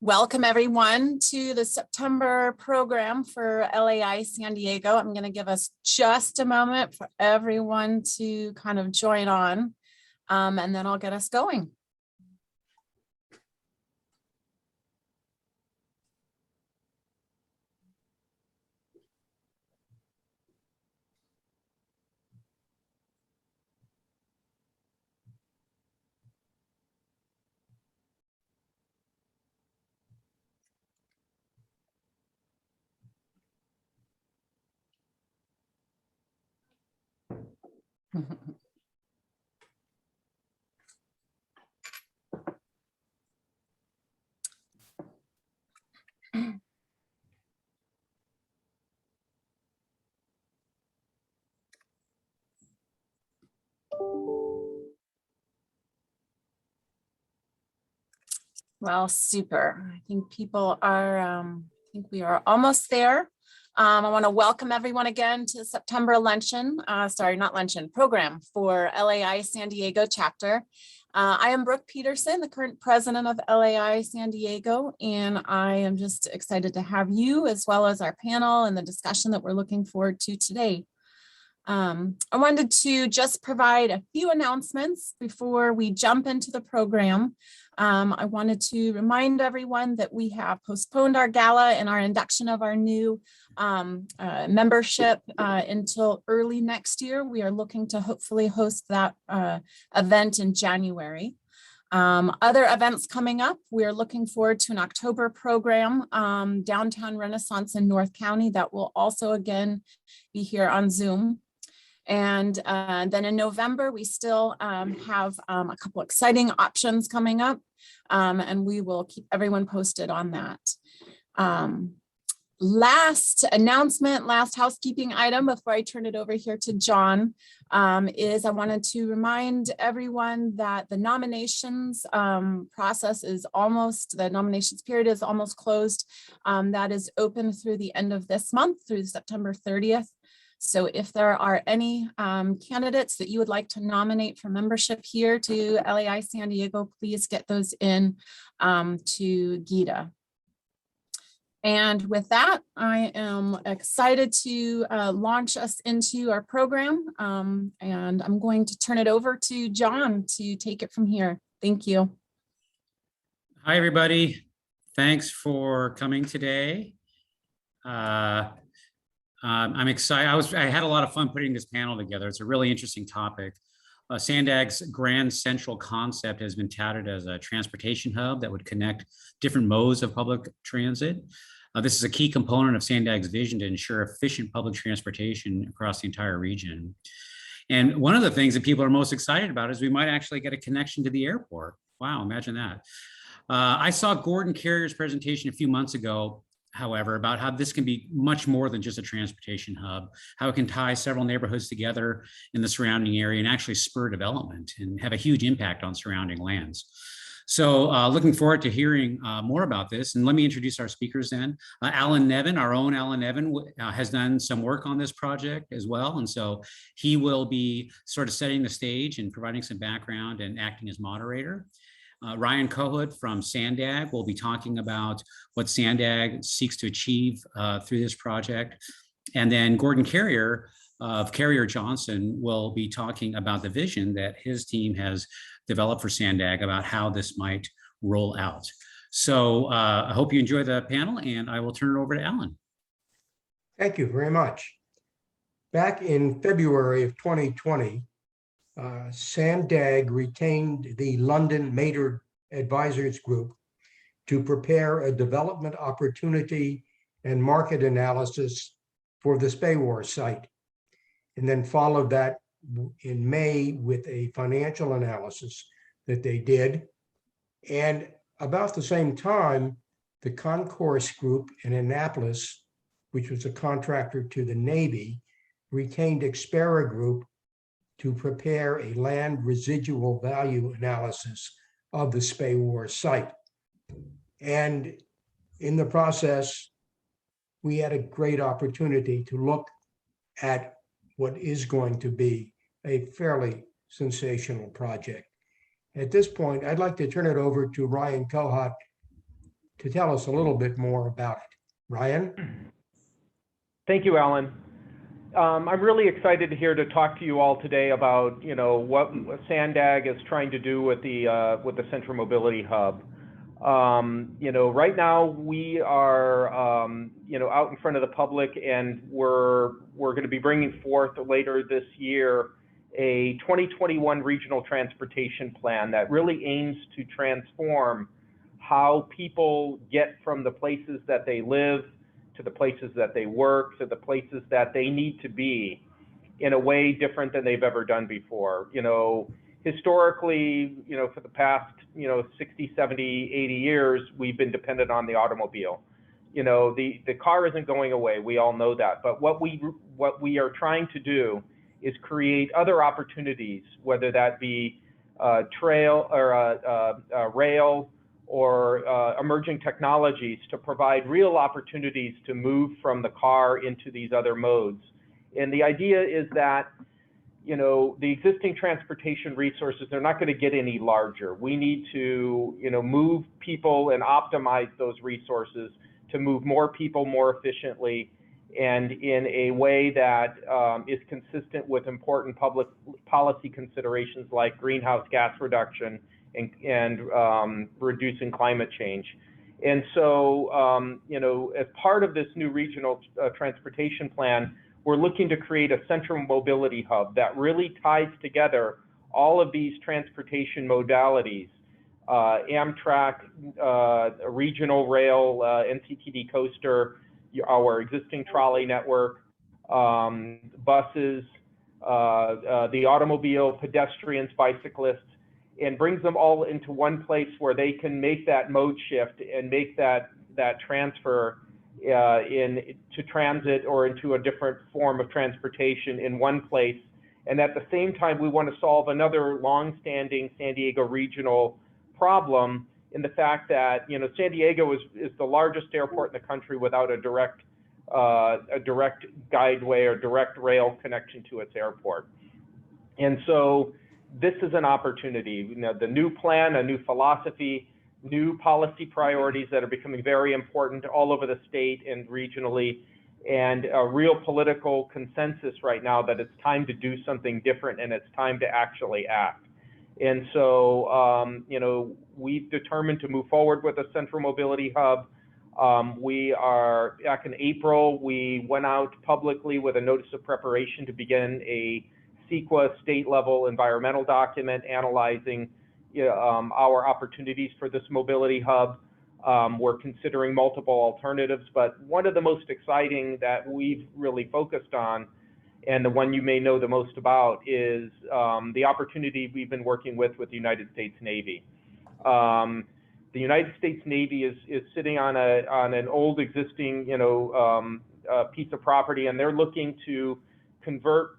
Welcome everyone to the September program for LAI San Diego. I'm going to give us just a moment for everyone to kind of join on, and then I'll get us going. Well, super. I think people are, I think we are almost there. I want to welcome everyone again to the September luncheon, program for LAI San Diego chapter. I am Brooke Peterson, the current president of LAI San Diego, and I am just excited to have you as well as our panel and the discussion that we're looking forward to today. I wanted to just provide a few announcements before we jump into the program. I wanted to remind everyone that we have postponed our gala and our induction of our new membership until early next year. We are looking to hopefully host that event in January. Other events coming up, we're looking forward to an October program, Downtown Renaissance in North County, that will also again be here on Zoom. And then in November, we still have a couple exciting options coming up, and we will keep everyone posted on that. Last announcement, last housekeeping item before I turn it over here to John is I wanted to remind everyone that the nominations process is almost, the nominations period is almost closed. That is open through the end of this month, through September 30th. So if there are any candidates that you would like to nominate for membership here to LAI San Diego, please get those in to Gita. And with that, I am excited to launch us into our program. And I'm going to turn it over to John to take it from here. Thank you. Hi, everybody. Thanks for coming today. I'm excited. I had a lot of fun putting this panel together. It's a really interesting topic. Sandag's grand central concept has been touted as a transportation hub that would connect different modes of public transit. This is a key component of Sandag's vision to ensure efficient public transportation across the entire region. And one of the things that people are most excited about is we might actually get a connection to the airport. Wow, imagine that. I saw Gordon Carrier's presentation a few months ago, however, about how this can be much more than just a transportation hub, how it can tie several neighborhoods together in the surrounding area and actually spur development and have a huge impact on surrounding lands. So looking forward to hearing more about this. And let me introduce our speakers then. Alan Nevin, our own Alan Nevin, has done some work on this project as well. And so he will be sort of setting the stage and providing some background and acting as moderator. Ryan Kohut from Sandag will be talking about what Sandag seeks to achieve through this project. And then Gordon Carrier of Carrier Johnson will be talking about the vision that his team has developed for Sandag about how this might roll out. So I hope you enjoy the panel, and I will turn it over to Alan. Thank you very much. Back in February of 2020, Sandag retained the London Maynard Advisors Group to prepare a development opportunity and market analysis for the Spaywar site, and then followed that in May with a financial analysis that they did. And about the same time, the Concourse Group in Annapolis, which was a contractor to the Navy, retained Xpera Group to prepare a land residual value analysis of the Spaywar site. And in the process, we had a great opportunity to look at what is going to be a fairly sensational project. At this point, I'd like to turn it over to Ryan Kohut to tell us a little big more about it. Ryan? Thank you, Alan. I'm really excited to talk to you all today about, what SANDAG is trying to do with the Central Mobility Hub. Right now we are, out in front of the public, and we're going to be bringing forth later this year a 2021 regional transportation plan that really aims to transform how people get from the places that they live to the places that they work to the places that they need to be in a way different than they've ever done before. Historically, for the past, 60, 70, 80 years, we've been dependent on the automobile. The car isn't going away. We all know that. But what we are trying to do is create other opportunities, whether that be trail or rail or emerging technologies, to provide real opportunities to move from the car into these other modes. And the idea is that, the existing transportation resources, they're not going to get any larger. We need to, move people and optimize those resources to move more people more efficiently and in a way that is consistent with important public policy considerations like greenhouse gas reduction and reducing climate change. And so, as part of this new regional transportation plan, we're looking to create a central mobility hub that really ties together all of these transportation modalities, Amtrak, regional rail, NCTD coaster, our existing trolley network, buses, the automobile, pedestrians, bicyclists, and brings them all into one place where they can make that mode shift and make that transfer into transit or into a different form of transportation in one place. And at the same time, we want to solve another long-standing San Diego regional problem in the fact that, San Diego is the largest airport in the country without a direct guideway or direct rail connection to its airport. And so this is an opportunity, the new plan, a new philosophy, new policy priorities that are becoming very important all over the state and regionally, and a real political consensus right now that it's time to do something different and it's time to actually act. And so, we've determined to move forward with a central mobility hub. Back in April, we went out publicly with a notice of preparation to begin a CEQA state-level environmental document analyzing our opportunities for this mobility hub. We're considering multiple alternatives, but one of the most exciting that we've really focused on, and the one you may know the most about, is the opportunity we've been working with the United States Navy. The United States Navy is sitting on an old existing piece of property, and they're looking to convert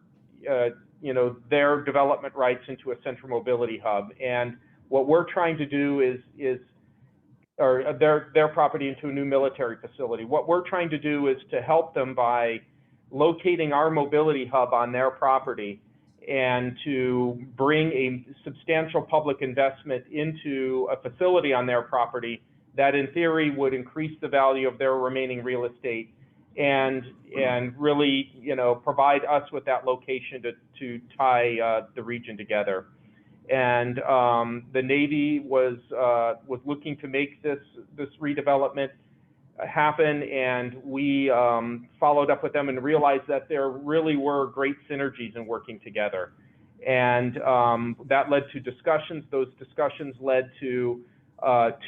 their development rights into a central mobility hub. And what we're trying to do is their property into a new military facility. What we're trying to do is to help them by locating our mobility hub on their property and to bring a substantial public investment into a facility on their property that in theory would increase the value of their remaining real estate and really, provide us with that location to tie the region together. And the Navy was looking to make this redevelopment happen, and we followed up with them and realized that there really were great synergies in working together. And that led to discussions. Those discussions led to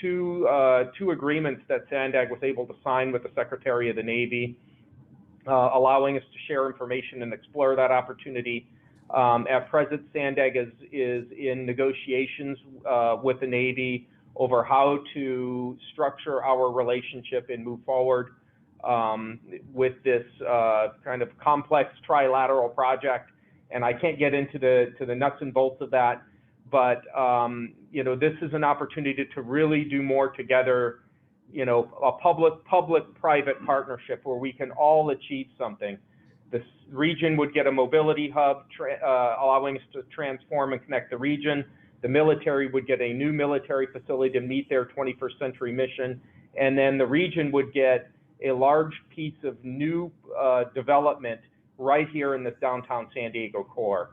two agreements that SANDAG was able to sign with the Secretary of the Navy, allowing us to share information and explore that opportunity. At present, SANDAG is in negotiations with the Navy over how to structure our relationship and move forward with this kind of complex trilateral project. And I can't get into the nuts and bolts of that, but this is an opportunity to really do more together, a public-private partnership where we can all achieve something. This region would get a mobility hub, allowing us to transform and connect the region. The military would get a new military facility to meet their 21st century mission, and then the region would get a large piece of new development right here in the downtown San Diego core.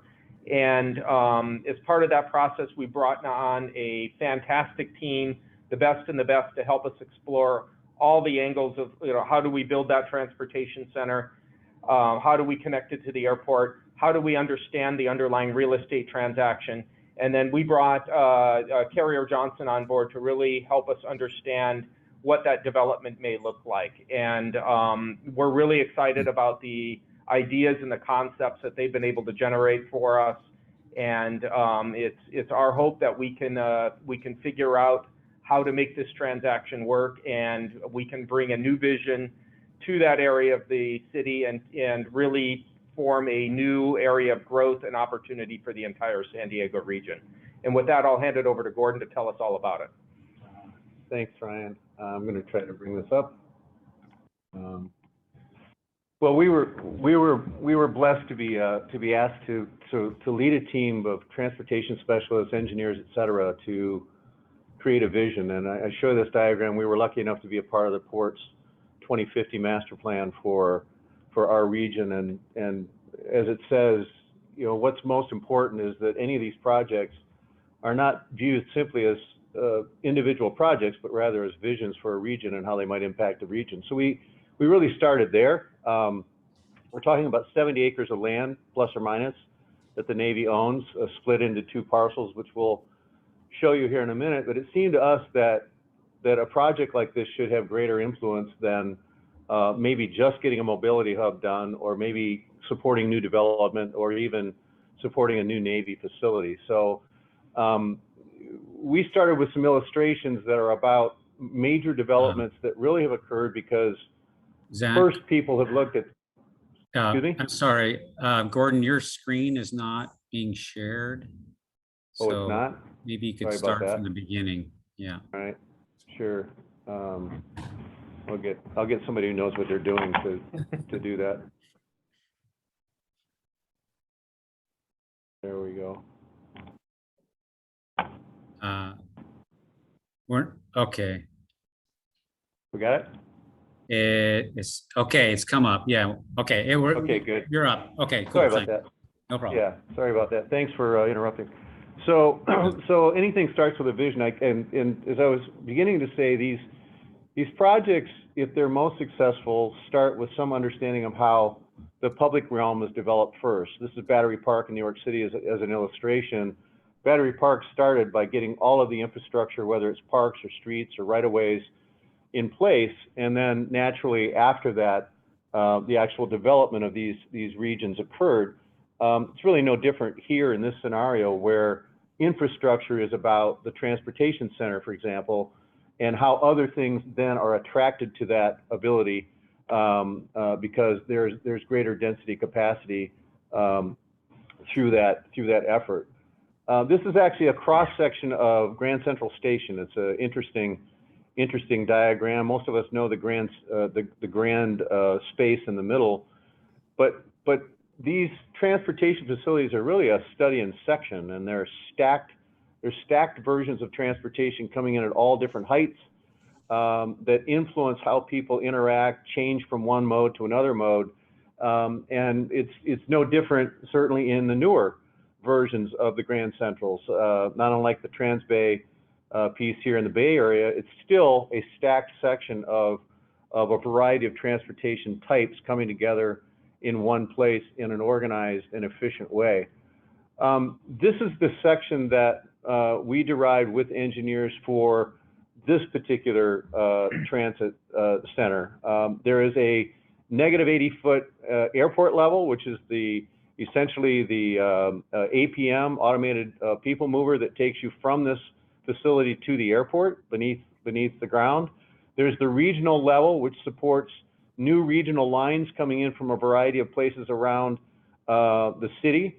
And as part of that process, we brought on a fantastic team, the best and the best, to help us explore all the angles of, how do we build that transportation center? How do we connect it to the airport? How do we understand the underlying real estate transaction? And then we brought Carrier Johnson on board to really help us understand what that development may look like. And we're really excited about the ideas and the concepts that they've been able to generate for us. And it's our hope that we can figure out how to make this transaction work, and we can bring a new vision to that area of the city and really form a new area of growth and opportunity for the entire San Diego region. And with that, I'll hand it over to Gordon to tell us all about it. Thanks, Ryan. I'm going to try to bring this up. Well, we were blessed to be asked to lead a team of transportation specialists, engineers, et cetera, to create a vision. And I show this diagram. We were lucky enough to be a part of the Port's 2050 master plan for our region. And as it says, what's most important is that any of these projects are not viewed simply as individual projects, but rather as visions for a region and how they might impact the region. So we really started there. We're talking about 70 acres of land, plus or minus, that the Navy owns, split into 2 parcels, which we'll show you here in a minute. But it seemed to us that a project like this should have greater influence than maybe just getting a mobility hub done, or maybe supporting new development, or even supporting a new Navy facility. So we started with some illustrations that are about major developments that really have occurred because Zach, first people have looked at, excuse me? I'm sorry, Gordon, your screen is not being shared. Oh, So it's not? maybe you could Sorry about start that. from the beginning. Yeah. All right, sure. I'll get somebody who knows what they're doing to do that. There we go. We're okay. We got it? It's okay. It's come up. Yeah. Okay. Okay, good. You're up. Okay. Cool. Sorry about Thanks. that. No problem. Yeah, sorry about that. Thanks for interrupting. So, so anything starts with a vision. And as I was beginning to say, these projects, if they're most successful, start with some understanding of how the public realm was developed first. This is Battery Park in New York City as an illustration. Battery Park started by getting all of the infrastructure, whether it's parks or streets or right-of-ways, in place, and then naturally after that, the actual development of these regions occurred. It's really no different here in this scenario, where infrastructure is about the transportation center, for example, and how other things then are attracted to that ability because there's greater density capacity through that effort. This is actually a cross section of Grand Central Station. It's an interesting diagram. Most of us know the grand space in the middle, but these transportation facilities are really a study in section, and they're stacked versions of transportation coming in at all different heights that influence how people interact, change from one mode to another mode. And it's no different, certainly, in the newer versions of the Grand Centrals. Not unlike the Transbay piece here in the Bay Area, it's still a stacked section of a variety of transportation types coming together in one place in an organized and efficient way. This is the section that we derived with engineers for this particular transit center. There is a negative 80-foot airport level, which is essentially the APM, automated people mover, that takes you from this facility to the airport beneath the ground. There's the regional level, which supports new regional lines coming in from a variety of places around the city.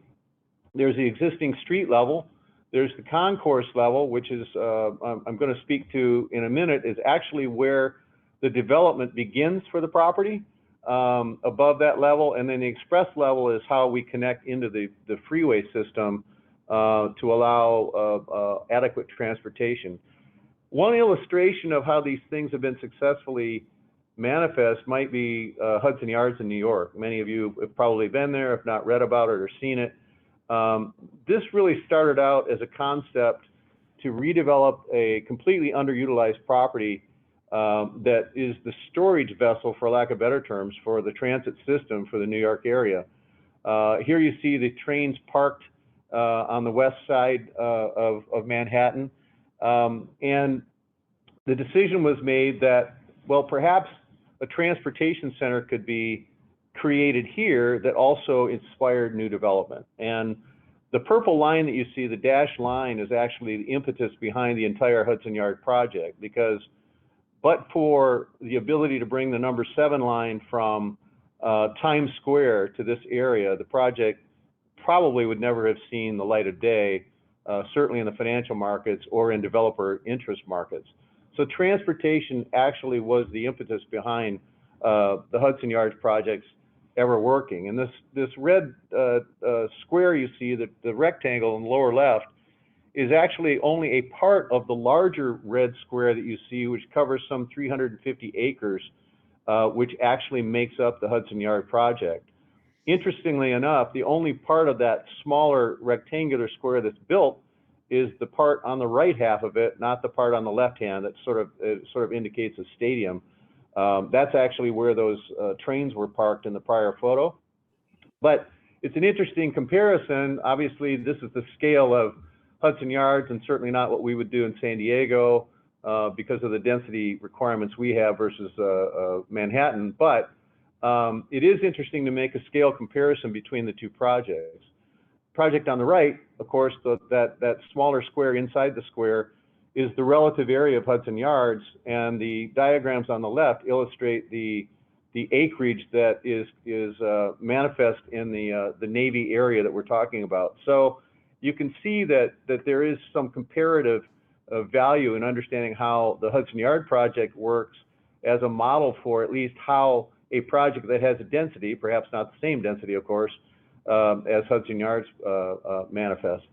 There's the existing street level. There's the concourse level, which is, I'm going to speak to in a minute, is actually where the development begins for the property, above that level. And then the express level is how we connect into the freeway system to allow adequate transportation. One illustration of how these things have been successfully manifest might be Hudson Yards in New York. Many of you have probably been there, if not read about it or seen it. This really started out as a concept to redevelop a completely underutilized property that is the storage vessel, for lack of better terms, for the transit system for the New York area. Here you see the trains parked on the west side of Manhattan. And the decision was made that, well, perhaps a transportation center could be created here that also inspired new development. And the purple line that you see, the dashed line, is actually the impetus behind the entire Hudson Yard project, because but for the ability to bring the number 7 line from Times Square to this area, the project probably would never have seen the light of day, certainly in the financial markets or in developer interest markets. So transportation actually was the impetus behind the Hudson Yards projects ever working. And this red square you see, the rectangle in the lower left, is actually only a part of the larger red square that you see, which covers some 350 acres, which actually makes up the Hudson Yard project. Interestingly enough, the only part of that smaller rectangular square that's built is the part on the right half of it, not the part on the left hand that sort of indicates a stadium. That's actually where those trains were parked in the prior photo. But it's an interesting comparison. Obviously, this is the scale of Hudson Yards, and certainly not what we would do in San Diego because of the density requirements we have versus Manhattan. But it is interesting to make a scale comparison between the two projects. Project on the right, of course, that smaller square inside the square is the relative area of Hudson Yards, and the diagrams on the left illustrate the acreage that is manifest in the Navy area that we're talking about. So you can see that there is some comparative value in understanding how the Hudson Yard project works as a model for at least how a project that has a density, perhaps not the same density, of course, as Hudson Yards manifests.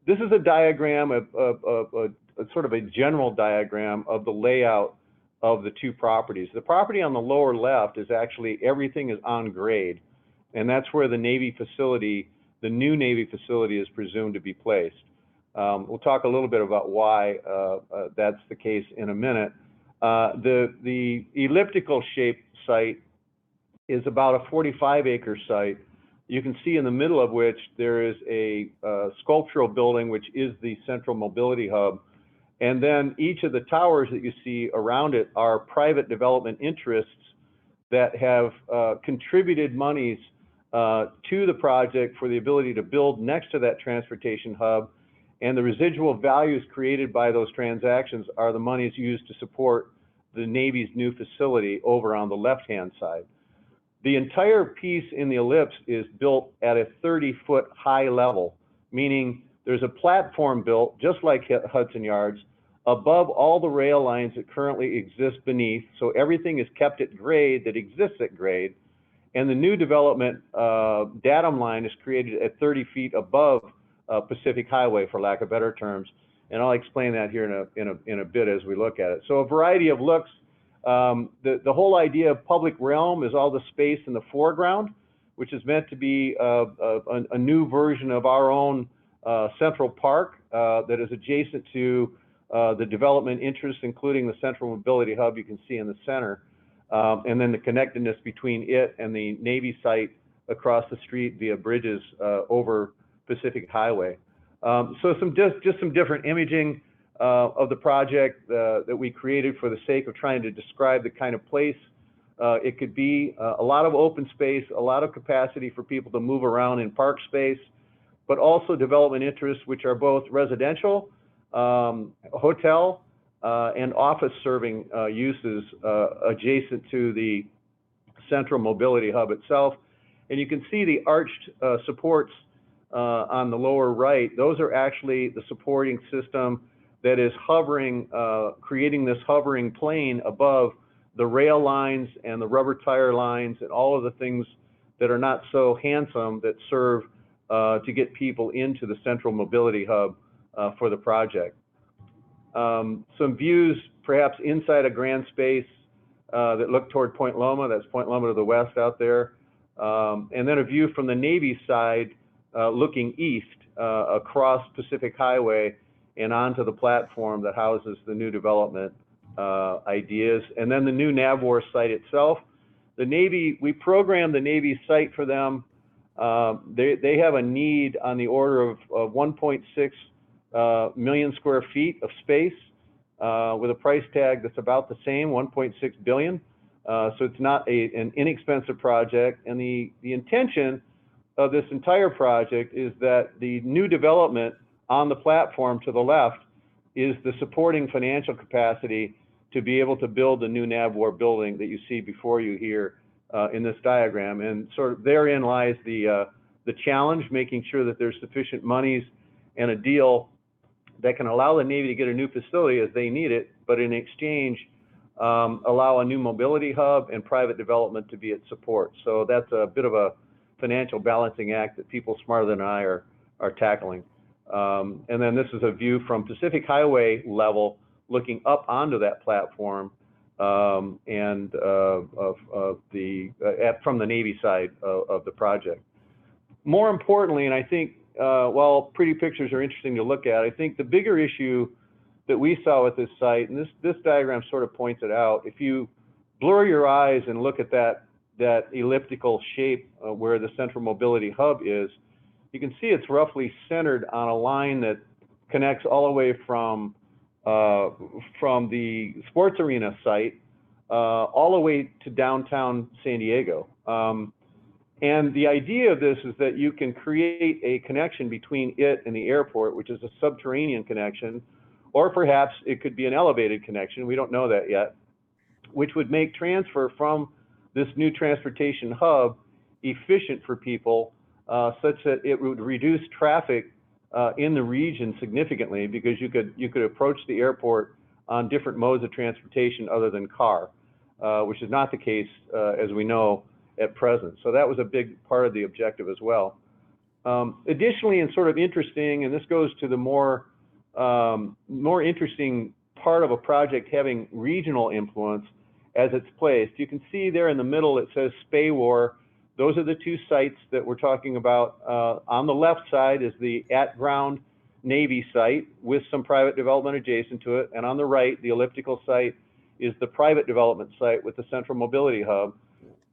This is a diagram of sort of a general diagram of the layout of the two properties. The property on the lower left is actually, everything is on grade, and that's where the Navy facility, the new Navy facility, is presumed to be placed. We'll talk a little bit about why that's the case in a minute. The elliptical shaped site is about a 45-acre site. You can see in the middle of which there is a sculptural building, which is the central mobility hub. And then each of the towers that you see around it are private development interests that have contributed monies to the project for the ability to build next to that transportation hub. And the residual values created by those transactions are the monies used to support the Navy's new facility over on the left-hand side. The entire piece in the ellipse is built at a 30-foot high level, meaning there's a platform built, just like Hudson Yards, above all the rail lines that currently exist beneath. So everything is kept at grade that exists at grade. And the new development datum line is created at 30 feet above Pacific Highway, for lack of better terms. And I'll explain that here in a bit as we look at it. So a variety of looks. The whole idea of public realm is all the space in the foreground, which is meant to be a new version of our own Central Park that is adjacent to the development interests, including the central mobility hub you can see in the center, and then the connectedness between it and the Navy site across the street via bridges over Pacific Highway. So just some different imaging of the project that we created for the sake of trying to describe the kind of place it could be. A lot of open space, a lot of capacity for people to move around in park space, but also development interests, which are both residential, hotel, and office serving uses adjacent to the central mobility hub itself. And you can see the arched supports on the lower right. Those are actually the supporting system that is hovering, creating this hovering plane above the rail lines and the rubber tire lines and all of the things that are not so handsome that serve to get people into the central mobility hub for the project. Some views perhaps inside a grand space that look toward Point Loma. That's Point Loma to the west out there. And then a view from the Navy side looking east across Pacific Highway and onto the platform that houses the new development ideas. And then the new NAVWAR site itself. The Navy, we programmed the Navy site for them. They have a need on the order of 1.6 million square feet of space with a price tag that's about the same, 1.6 billion. So it's not an inexpensive project. And the intention of this entire project is that the new development on the platform to the left is the supporting financial capacity to be able to build the new NAVWAR building that you see before you here in this diagram. And sort of therein lies the challenge, making sure that there's sufficient monies and a deal that can allow the Navy to get a new facility as they need it, but in exchange, allow a new mobility hub and private development to be its support. So that's a bit of a financial balancing act that people smarter than I are tackling. And then this is a view from Pacific Highway level, looking up onto that platform and from the Navy side of the project. More importantly, and I think while pretty pictures are interesting to look at, I think the bigger issue that we saw with this site, and this diagram sort of points it out, if you blur your eyes and look at that elliptical shape where the central mobility hub is, you can see it's roughly centered on a line that connects all the way from the sports arena site all the way to downtown San Diego. And the idea of this is that you can create a connection between it and the airport, which is a subterranean connection, or perhaps it could be an elevated connection. We don't know that yet, which would make transfer from this new transportation hub efficient for people, such that it would reduce traffic in the region significantly, because you could approach the airport on different modes of transportation other than car, which is not the case, as we know, at present. So that was a big part of the objective as well. Additionally, and sort of interesting, and this goes to the more interesting part of a project having regional influence as it's placed. You can see there in the middle it says SPAWAR. Those are the two sites that we're talking about. On the left side is the at-ground Navy site with some private development adjacent to it, and on the right, the elliptical site, is the private development site with the central mobility hub.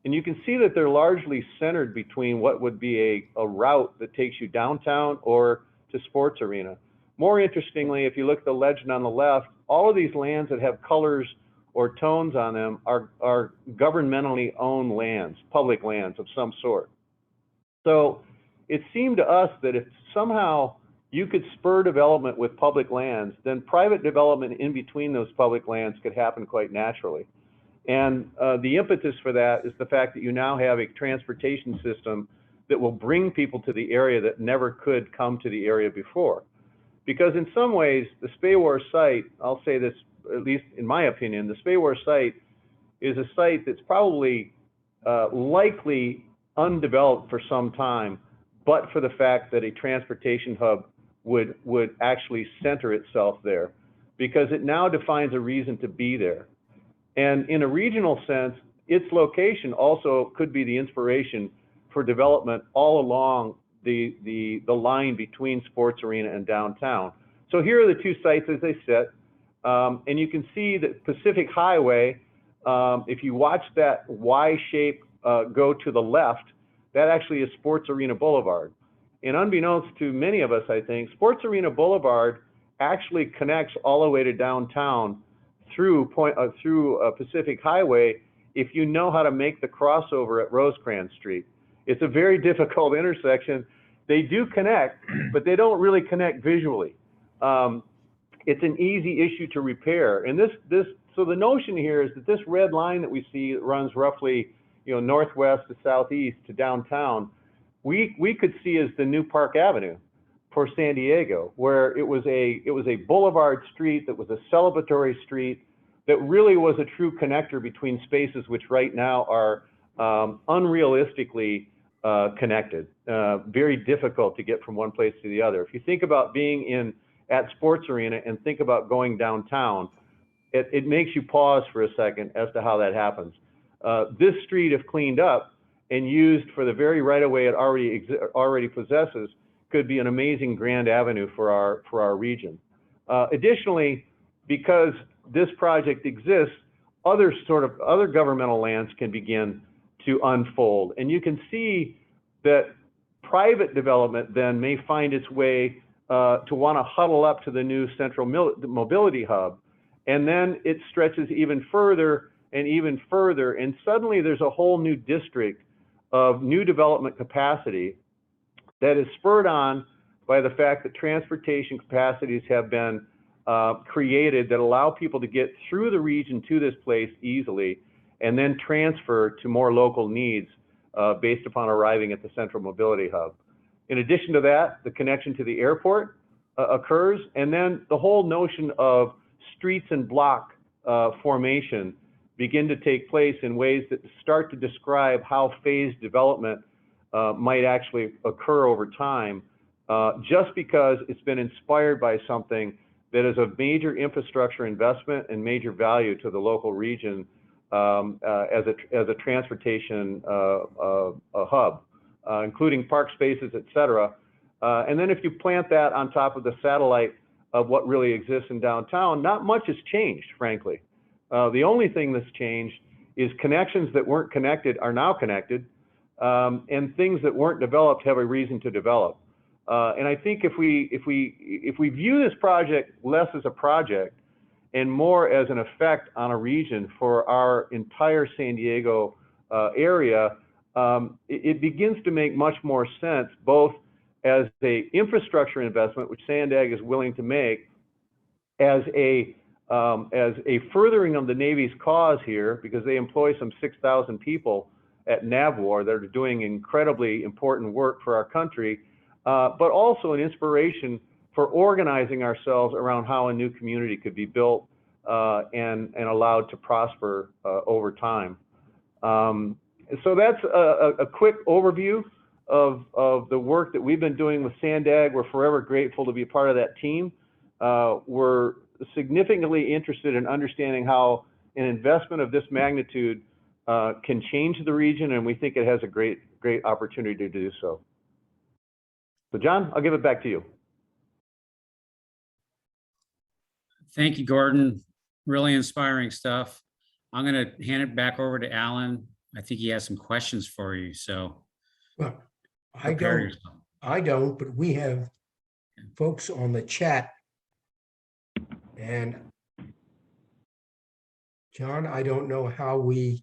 And you can see that they're largely centered between what would be a route that takes you downtown or to sports arena. More interestingly, if you look at the legend on the left, all of these lands that have colors or tones on them are governmentally owned lands, public lands of some sort. So it seemed to us that if somehow you could spur development with public lands, then private development in between those public lands could happen quite naturally. And the impetus for that is the fact that you now have a transportation system that will bring people to the area that never could come to the area before. Because in some ways, the SPAWAR site, I'll say this, at least in my opinion, the SPAWAR site is a site that's probably likely undeveloped for some time, but for the fact that a transportation hub would actually center itself there, because it now defines a reason to be there. And in a regional sense, its location also could be the inspiration for development all along the line between sports arena and downtown. So here are the two sites as they sit. And you can see that Pacific Highway, if you watch that Y shape go to the left, that actually is Sports Arena Boulevard. And unbeknownst to many of us, I think, Sports Arena Boulevard actually connects all the way to downtown through Pacific Highway if you know how to make the crossover at Rosecrans Street. It's a very difficult intersection. They do connect, but they don't really connect visually. It's an easy issue to repair. And so the notion here is that this red line that we see that runs roughly, northwest to southeast to downtown, we could see as the new Park Avenue for San Diego, where it was a boulevard street that was a celebratory street that really was a true connector between spaces which right now are unrealistically connected, very difficult to get from one place to the other. If you think about being in at Sports Arena and think about going downtown, it makes you pause for a second as to how that happens. This street, if cleaned up and used for the very right of way it already possesses, could be an amazing grand avenue for our region. Additionally, because this project exists, other governmental lands can begin to unfold, and you can see that private development then may find its way to want to huddle up to the new central mobility hub, and then it stretches even further and even further, and suddenly there's a whole new district of new development capacity that is spurred on by the fact that transportation capacities have been created that allow people to get through the region to this place easily, and then transfer to more local needs based upon arriving at the central mobility hub. In addition to that, the connection to the airport occurs, and then the whole notion of streets and block formation begin to take place in ways that start to describe how phased development might actually occur over time, just because it's been inspired by something that is of major infrastructure investment and major value to the local region as a transportation hub, including park spaces, et cetera. And then if you plant that on top of the satellite of what really exists in downtown, not much has changed, frankly. The only thing that's changed is connections that weren't connected are now connected, and things that weren't developed have a reason to develop. And I think if we view this project less as a project and more as an effect on a region for our entire San Diego area, it begins to make much more sense, both as a infrastructure investment, which Sandag is willing to make, as a furthering of the Navy's cause here, because they employ some 6,000 people at NAVWAR that are doing incredibly important work for our country, but also an inspiration for organizing ourselves around how a new community could be built and allowed to prosper over time. So that's a quick overview of the work that we've been doing with Sandag. We're forever grateful to be part of that team. We're significantly interested in understanding how an investment of this magnitude can change the region, and we think it has a great opportunity to do so. So John, I'll give it back to you. Thank you, Gordon. Really inspiring stuff. I'm going to hand it back over to Alan. I think he has some questions for you. So Well, I don't, but we have folks on the chat. And John, I don't know how we'll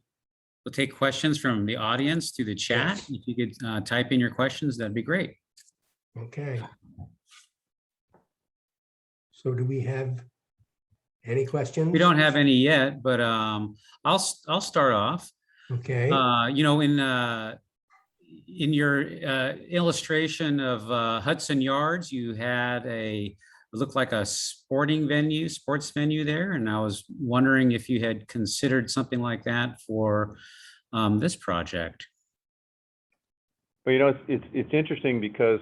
take questions from the audience through the chat. Yes. If you could type in your questions, that'd be great. Okay. So do we have any questions? We don't have any yet, but I'll start off. Okay. You know, in your illustration of Hudson Yards, you had it looked like a sports venue there, and I was wondering if you had considered something like that for this project. Well, you know, it's interesting because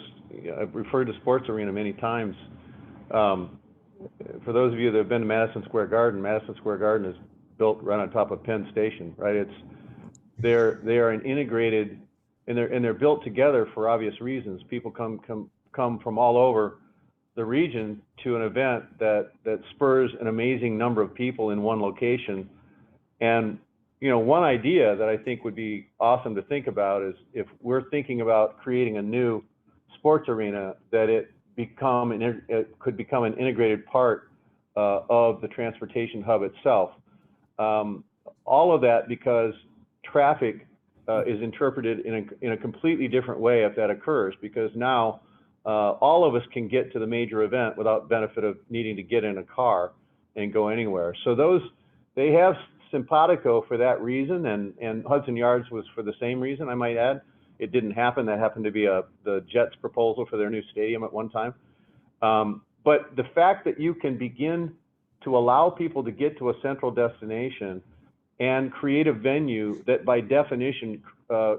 I've referred to Sports Arena many times. For those of you that have been to Madison Square Garden is built right on top of Penn Station, right? They are an integrated, and they're built together for obvious reasons. People come from all over the region to an event that spurs an amazing number of people in one location. And you know, one idea that I think would be awesome to think about is if we're thinking about creating a new sports arena, that it could become an integrated part of the transportation hub itself. All of that because traffic is interpreted in a completely different way if that occurs, because now all of us can get to the major event without benefit of needing to get in a car and go anywhere. So they have simpatico for that reason, and Hudson Yards was for the same reason, I might add. It didn't happen. That happened to be the Jets' proposal for their new stadium at one time. But the fact that you can begin to allow people to get to a central destination and create a venue that by definition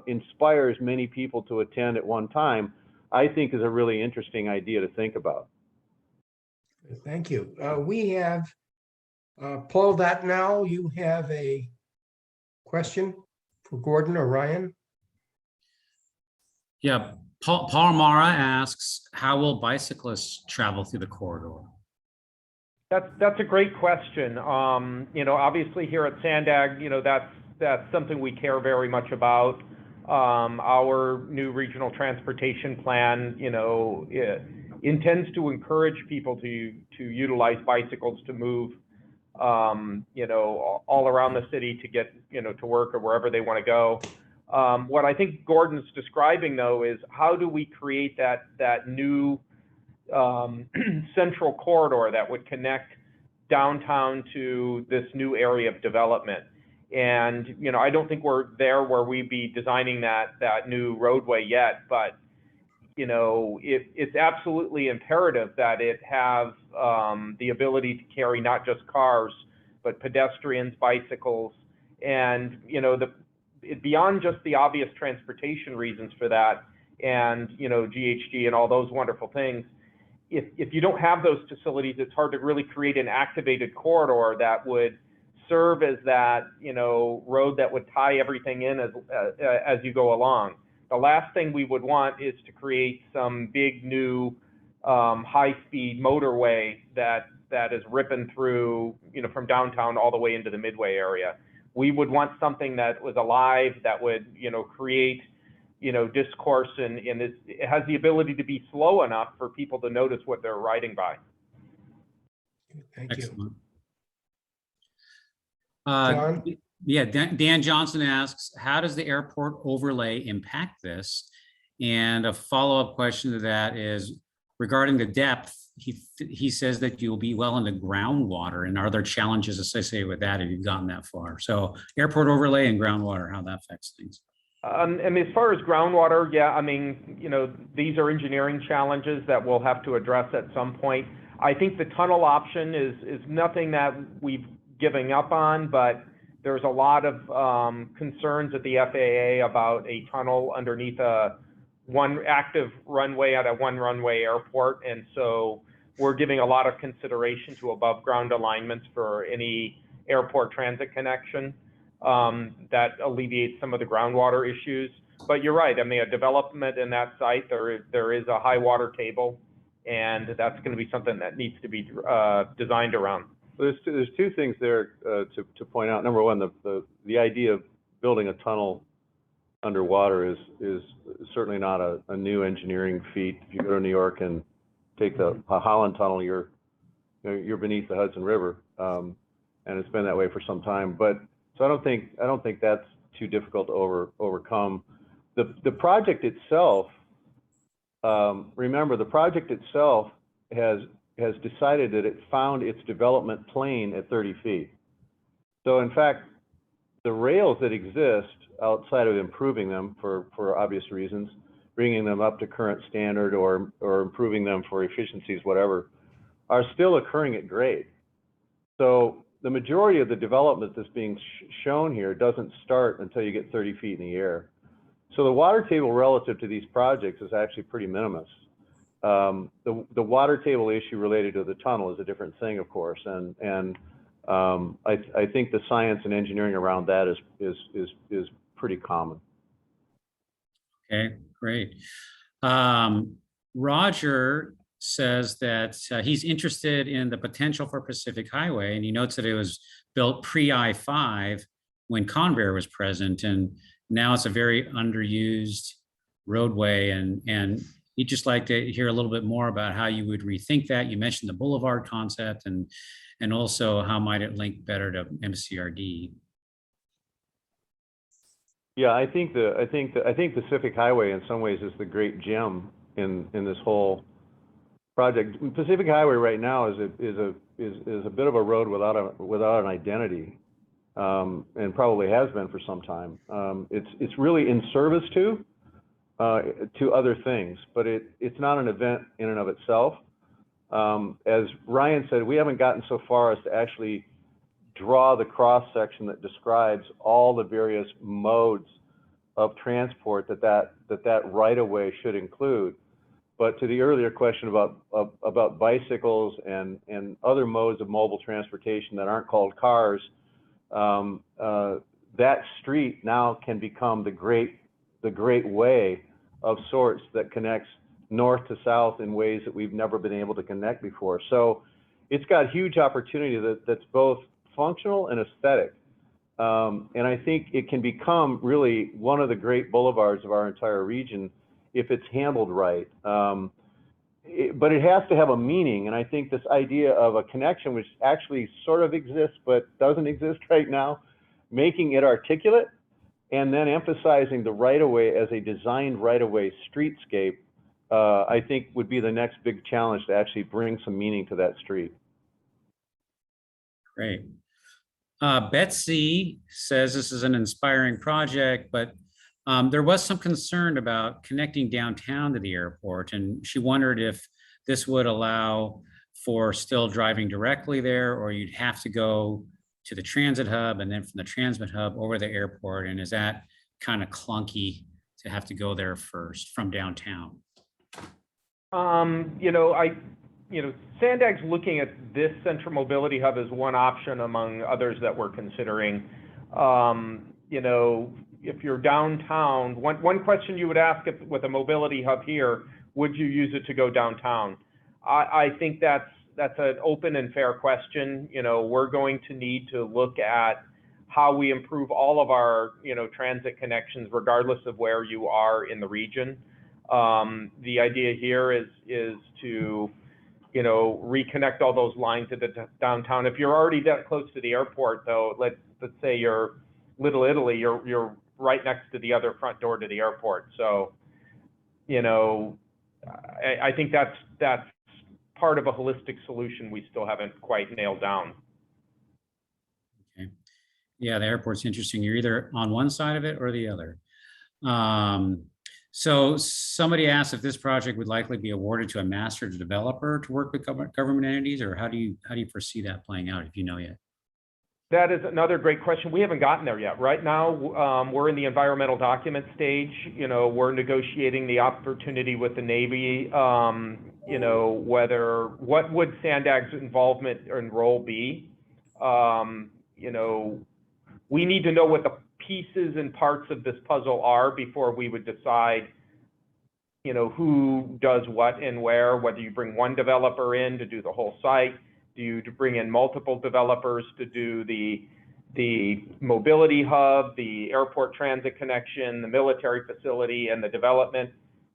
inspires many people to attend at one time, I think is a really interesting idea to think about. Thank you. We have Paul Vatnow, you have a question for Gordon or Ryan? Yeah, Paul Mara asks, how will bicyclists travel through the corridor? That's a great question. You know, obviously here at Sandag, you know, that's something we care very much about. Our new regional transportation plan, you know, it intends to encourage people to utilize bicycles to move, you know, all around the city to get, you know, to work or wherever they want to go. What I think Gordon's describing, though, is how do we create that new central corridor that would connect downtown to this new area of development. And, you know, I don't think we're there where we'd be designing that new roadway yet, but, you know, it's absolutely imperative that it have the ability to carry not just cars, but pedestrians, bicycles, and, you know, beyond just the obvious transportation reasons for that, and, you know, GHG and all those wonderful things, if you don't have those facilities, it's hard to really create an activated corridor that would serve as that, you know, road that would tie everything in as you go along. The last thing we would want is to create some big new high-speed motorway that is ripping through, you know, from downtown all the way into the Midway area. We would want something that was alive, that would, you know, create, you know, discourse, and it has the ability to be slow enough for people to notice what they're riding by. Thank Excellent. you. Uh, John? Yeah, Dan Johnson asks, how does the airport overlay impact this? And a follow-up question to that is regarding the depth. He says that you'll be well into groundwater, and are there challenges associated with that if you've gotten that far? So airport overlay and groundwater, how that affects things. I mean, as far as groundwater, yeah, I mean, you know, these are engineering challenges that we'll have to address at some point. I think the tunnel option is nothing that we've given up on, but there's a lot of concerns at the FAA about a tunnel underneath one active runway at a one runway airport. And so we're giving a lot of consideration to above ground alignments for any airport transit connection that alleviates some of the groundwater issues. But you're right, I mean, a development in that site, there is a high water table, and that's going to be something that needs to be designed around. There's two things there to point out. Number one, the idea of building a tunnel underwater is certainly not a new engineering feat. If you go to New York and take the Holland Tunnel, you're beneath the Hudson River, and it's been that way for some time. But so I don't think that's too difficult to overcome. The project itself, remember, the project itself has decided that it found its development plane at 30 feet. So in fact, the rails that exist, outside of improving them for obvious reasons, bringing them up to current standard or improving them for efficiencies, whatever, are still occurring at grade. So the majority of the development that's being shown here doesn't start until you get 30 feet in the air. So the water table relative to these projects is actually pretty minimalist. The water table issue related to the tunnel is a different thing, of course, and I think the science and engineering around that is pretty common. Okay, great. Roger says that he's interested in the potential for Pacific Highway, and he notes that it was built pre-I-5 when Convair was present, and now it's a very underused roadway, and he'd just like to hear a little bit more about how you would rethink that. You mentioned the boulevard concept, and also how might it link better to MCRD. Yeah, I think the Pacific Highway in some ways is the great gem in this whole project. Pacific Highway right now is a bit of a road without an identity, and probably has been for some time. It's really in service to other things, but it's not an event in and of itself. As Ryan said, we haven't gotten so far as to actually draw the cross section that describes all the various modes of transport that right of way should include. But to the earlier question about bicycles and other modes of mobile transportation that aren't called cars, that street now can become the great way of sorts that connects north to south in ways that we've never been able to connect before. So it's got huge opportunity that's both functional and aesthetic. And I think it can become really one of the great boulevards of our entire region if it's handled right. But it has to have a meaning. And I think this idea of a connection, which actually sort of exists but doesn't exist right now, making it articulate and then emphasizing the right-of-way as a designed right-of-way streetscape, I think would be the next big challenge to actually bring some meaning to that street. Great. Betsy says this is an inspiring project, but there was some concern about connecting downtown to the airport, and she wondered if this would allow for still driving directly there, or you'd have to go to the transit hub and then from the transit hub over the airport. And is that kind of clunky to have to go there first from downtown? Sandag's looking at this central mobility hub as one option among others that we're considering. If you're downtown, one question you would ask with a mobility hub here, would you use it to go downtown? I think that's an open and fair question. We're going to need to look at how we improve all of our, transit connections, regardless of where you are in the region. The idea here is to, reconnect all those lines to the downtown. If you're already that close to the airport, though, let's say you're Little Italy, you're right next to the other front door to the airport. So, I think that's part of a holistic solution we still haven't quite nailed down. Okay. Yeah, the airport's interesting. You're either on one side of it or the other. So somebody asked if this project would likely be awarded to a master developer to work with government entities, or how do you foresee that playing out, if you know yet? That is another great question. We haven't gotten there yet. Right now, we're in the environmental document stage. We're negotiating the opportunity with the Navy. What would Sandag's involvement and role be? We need to know what the pieces and parts of this puzzle are before we would decide, who does what and where, whether you bring one developer in to do the whole site, do you bring in multiple developers to do the mobility hub, the airport transit connection, the military facility, and the development.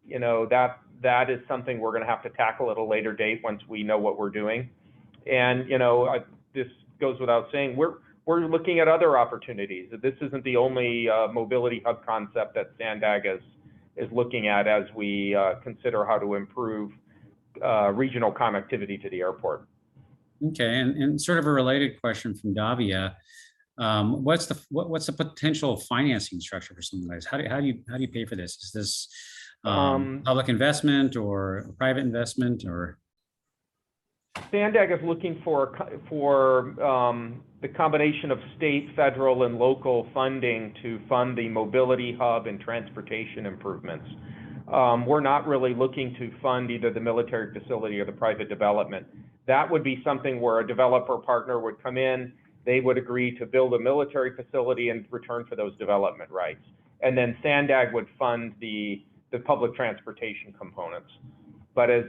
That is something we're going to have to tackle at a later date once we know what we're doing. And this goes without saying, we're looking at other opportunities. This isn't the only mobility hub concept that Sandag is looking at as we consider how to improve regional connectivity to the airport. Okay, and sort of a related question from Davia. What's the potential financing structure for something like this? How do you pay for this? Is this public investment or private investment, or? Sandag is looking for the combination of state, federal, and local funding to fund the mobility hub and transportation improvements. We're not really looking to fund either the military facility or the private development. That would be something where a developer partner would come in, they would agree to build a military facility in return for those development rights. And then Sandag would fund the public transportation components. But as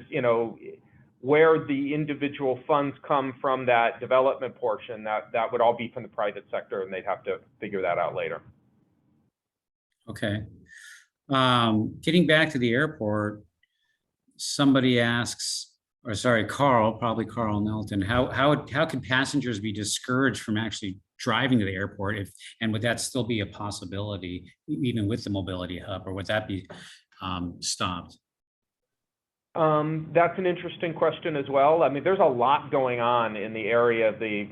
where the individual funds come from that development portion, that would all be from the private sector, and they'd have to figure that out later. Okay. Getting back to the airport, somebody asks, or sorry, probably Carl Nelton, how can passengers be discouraged from actually driving to the airport, and would that still be a possibility even with the mobility hub, or would that be stopped? That's an interesting question as well. I mean, there's a lot going on in the area of the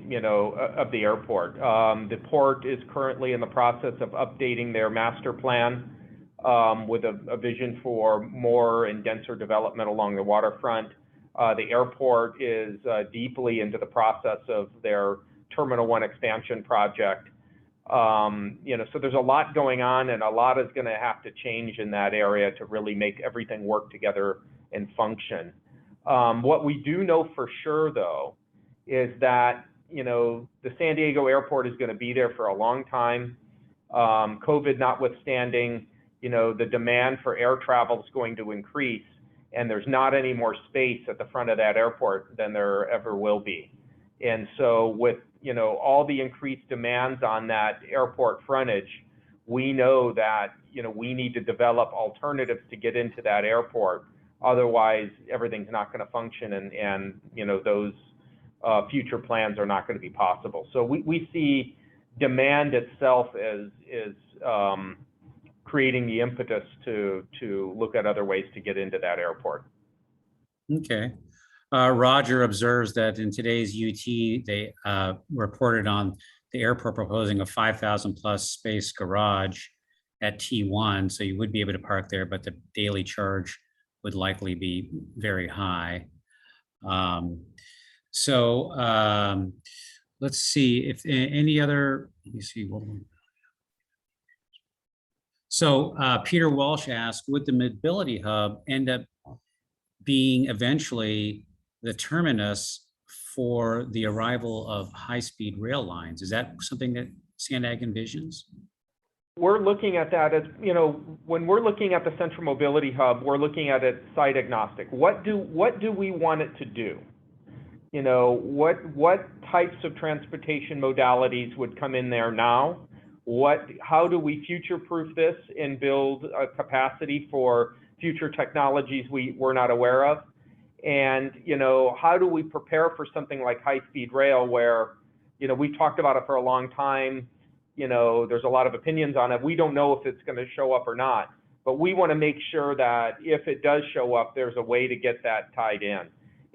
airport. The port is currently in the process of updating their master plan with a vision for more and denser development along the waterfront. The airport is deeply into the process of their Terminal 1 expansion project. So there's a lot going on, and a lot is going to have to change in that area to really make everything work together and function. What we do know for sure, though, is that, you know, the San Diego airport is going to be there for a long time. COVID notwithstanding, you know, the demand for air travel is going to increase, and there's not any more space at the front of that airport than there ever will be. And so with, you know, all the increased demands on that airport frontage, we know that, you know, we need to develop alternatives to get into that airport. Otherwise, everything's not going to function, and you know, those future plans are not going to be possible. So we see demand itself as creating the impetus to look at other ways to get into that airport. Okay. Roger observes that in today's UT, they reported on the airport proposing a 5,000 plus space garage at T1. So you would be able to park there, but the daily charge would likely be very high. Let's see if any other, let me see. So Peter Walsh asked, would the mobility hub end up being eventually the terminus for the arrival of high-speed rail lines? Is that something that Sandag envisions? We're looking at that as, you know, when we're looking at the Central Mobility Hub, we're looking at it site agnostic. What do we want it to do? You know, what types of transportation modalities would come in there now? How do we future-proof this and build a capacity for future technologies we're not aware of? And, you know, how do we prepare for something like high-speed rail where, you know, we've talked about it for a long time. You know, there's a lot of opinions on it. We don't know if it's going to show up or not, but we want to make sure that if it does show up, there's a way to get that tied in.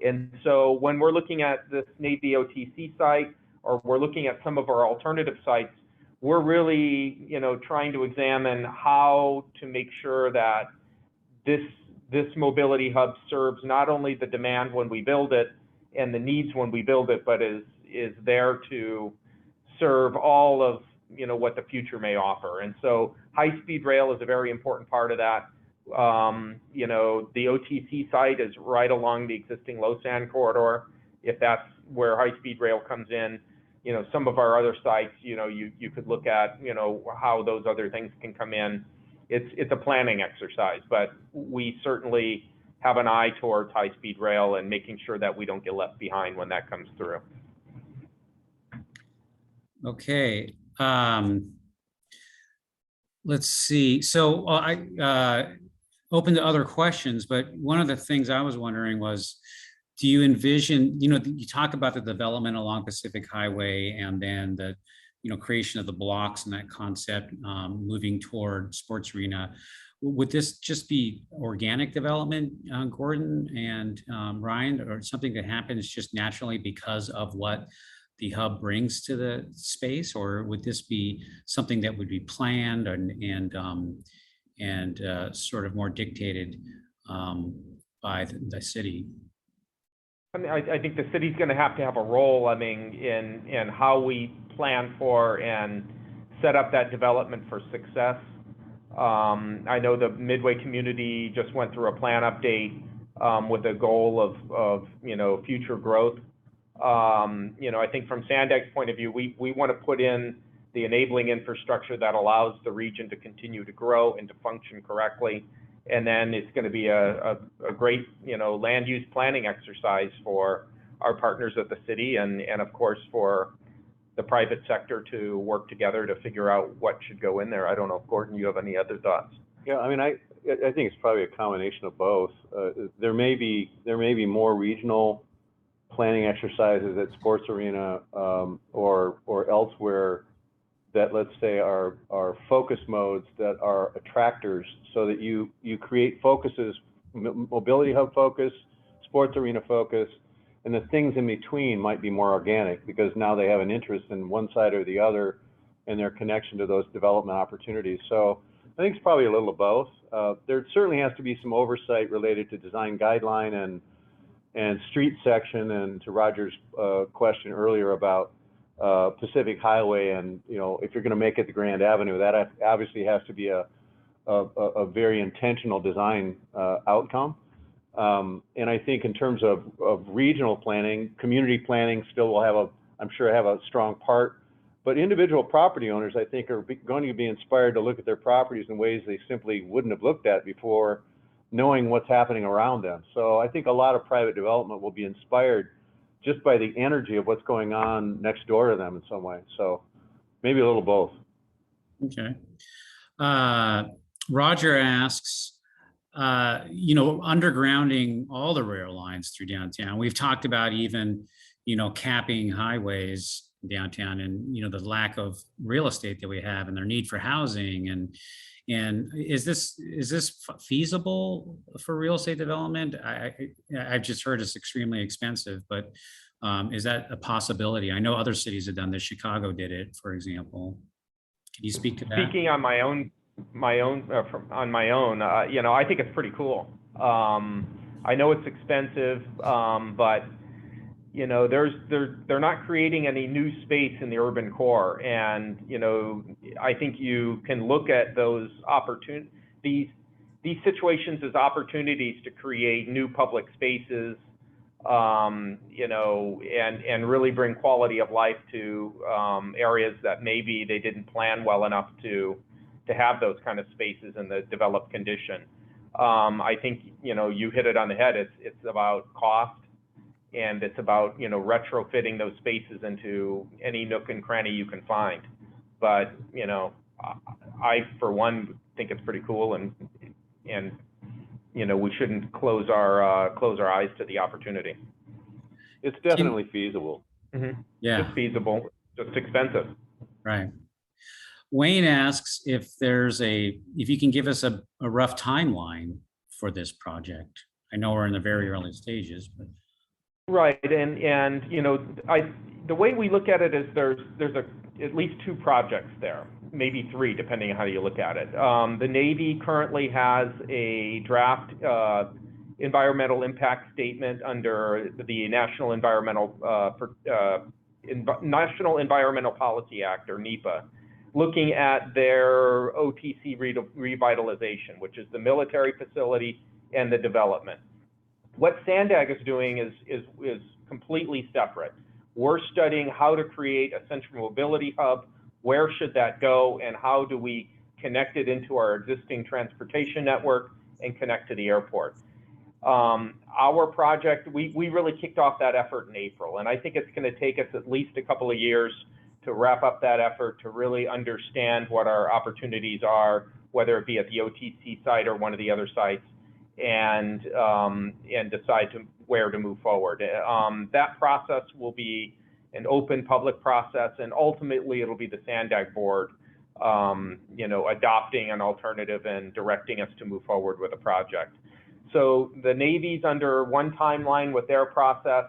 And so when we're looking at this Navy OTC site, or we're looking at some of our alternative sites, we're really, you know, trying to examine how to make sure that this mobility hub serves not only the demand when we build it and the needs when we build it, but is there to serve all of, you know, what the future may offer. And so high-speed rail is a very important part of that. You know, the OTC site is right along the existing Losan corridor. If that's where high-speed rail comes in, you know, some of our other sites, you know, you could look at, you know, how those other things can come in. It's a planning exercise, but we certainly have an eye towards high-speed rail and making sure that we don't get left behind when that comes through. Okay. Let's see. So I open to other questions, but one of the things I was wondering was, do you envision, you know, you talk about the development along Pacific Highway and then the, you know, creation of the blocks and that concept moving toward sports arena. Would this just be organic development, Gordon and Ryan, or something that happens just naturally because of what the hub brings to the space, or would this be something that would be planned and sort of more dictated by the city? I mean, I think the city's going to have a role, I mean, in how we plan for and set up that development for success. I know the Midway community just went through a plan update with a goal of you know, future growth. You know, I think from Sandag's point of view, we want to put in the enabling infrastructure that allows the region to continue to grow and to function correctly. And then it's going to be a great, you know, land use planning exercise for our partners at the city and of course for the private sector to work together to figure out what should go in there. I don't know if Gordon, you have any other thoughts? Yeah, I mean, I think it's probably a combination of both. There may be more regional planning exercises at sports arena or elsewhere that, let's say, are focus modes that are attractors, so that you create focuses, mobility hub focus, sports arena focus, and the things in between might be more organic because now they have an interest in one side or the other and their connection to those development opportunities. So I think it's probably a little of both. There certainly has to be some oversight related to design guideline and street section, and to Roger's question earlier about Pacific Highway, and you know, if you're going to make it the Grand Avenue, that obviously has to be a very intentional design outcome. And I think in terms of regional planning, community planning still will have I'm sure have a strong part. But individual property owners, I think, are going to be inspired to look at their properties in ways they simply wouldn't have looked at before, knowing what's happening around them. So I think a lot of private development will be inspired just by the energy of what's going on next door to them in some way. So maybe a little both. Okay. Roger asks, undergrounding all the rail lines through downtown. We've talked about even, capping highways downtown and, the lack of real estate that we have and their need for housing. And is this feasible for real estate development? I've just heard it's extremely expensive, but is that a possibility? I know other cities have done this. Chicago did it, for example. Can you speak to that? Speaking on my own, I think it's pretty cool. I know it's expensive, but they're not creating any new space in the urban core, and I think you can look at those these situations as opportunities to create new public spaces, and really bring quality of life to areas that maybe they didn't plan well enough to have those kind of spaces in the developed condition. I think you hit it on the head. It's about cost, and it's about retrofitting those spaces into any nook and cranny you can find. But I for one think it's pretty cool, and we shouldn't close our eyes to the opportunity. It's definitely feasible. Mm-hmm. Yeah, it's feasible, just expensive. Right. Wayne asks if you can give us a rough timeline for this project. I know we're in the very early stages, but. Right, and the way we look at it is there's at least two projects there, maybe three, depending on how you look at it. The Navy currently has a draft environmental impact statement under the National Environmental Policy Act, or NEPA, looking at their OTC revitalization, which is the military facility and the development. What Sandag is doing is completely separate. We're studying how to create a central mobility hub. Where should that go, and how do we connect it into our existing transportation network and connect to the airport? Our project, we really kicked off that effort in April, and I think it's going to take us at least a couple of years to wrap up that effort, to really understand what our opportunities are, whether it be at the OTC site or one of the other sites, and decide where to move forward. That process will be an open public process, and ultimately it'll be the Sandag board, adopting an alternative and directing us to move forward with a project. So the Navy's under one timeline with their process,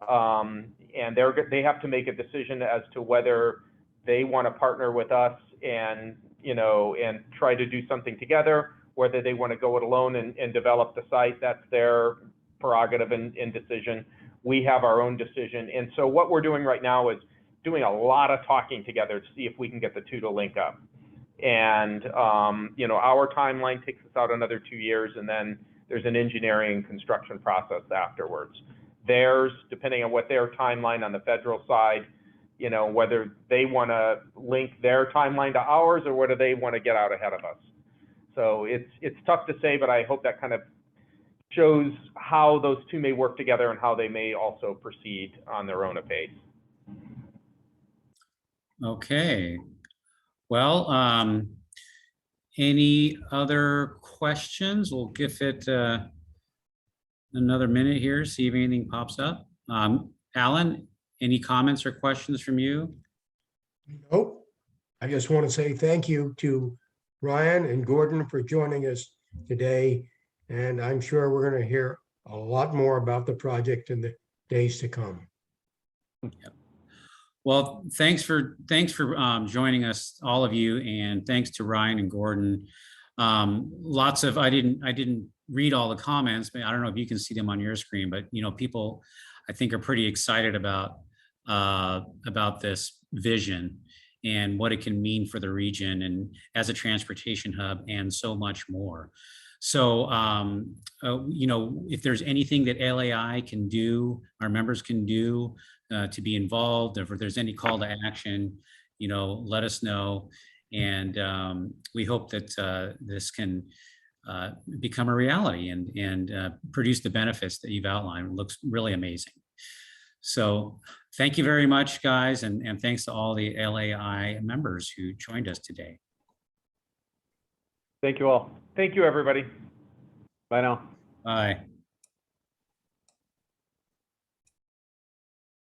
and they have to make a decision as to whether they want to partner with us and try to do something together, whether they want to go it alone and develop the site. That's their prerogative and decision. We have our own decision. And so what we're doing right now is doing a lot of talking together to see if we can get the two to link up. And, our timeline takes us out another 2 years, and then there's an engineering construction process afterwards. Theirs, depending on what their timeline on the federal side, whether they want to link their timeline to ours or whether they want to get out ahead of us. So it's tough to say, but I hope that kind of shows how those two may work together and how they may also proceed on their own pace. Okay. Well, any other questions? We'll give it another minute here, see if anything pops up. Alan, any comments or questions from you? Nope. I just want to say thank you to Ryan and Gordon for joining us today. And I'm sure we're going to hear a lot more about the project in the days to come. Yep. Well, thanks for joining us, all of you, and thanks to Ryan and Gordon. I didn't read all the comments, but I don't know if you can see them on your screen, but people I think are pretty excited about this vision and what it can mean for the region and as a transportation hub and so much more. So, you know, if there's anything that LAI can do, our members can do to be involved, if there's any call to action, you know, let us know. And we hope that this can become a reality and produce the benefits that you've outlined. It looks really amazing. So thank you very much, guys. And thanks to all the LAI members who joined us today. Thank you all. Thank you, everybody. Bye now. Bye.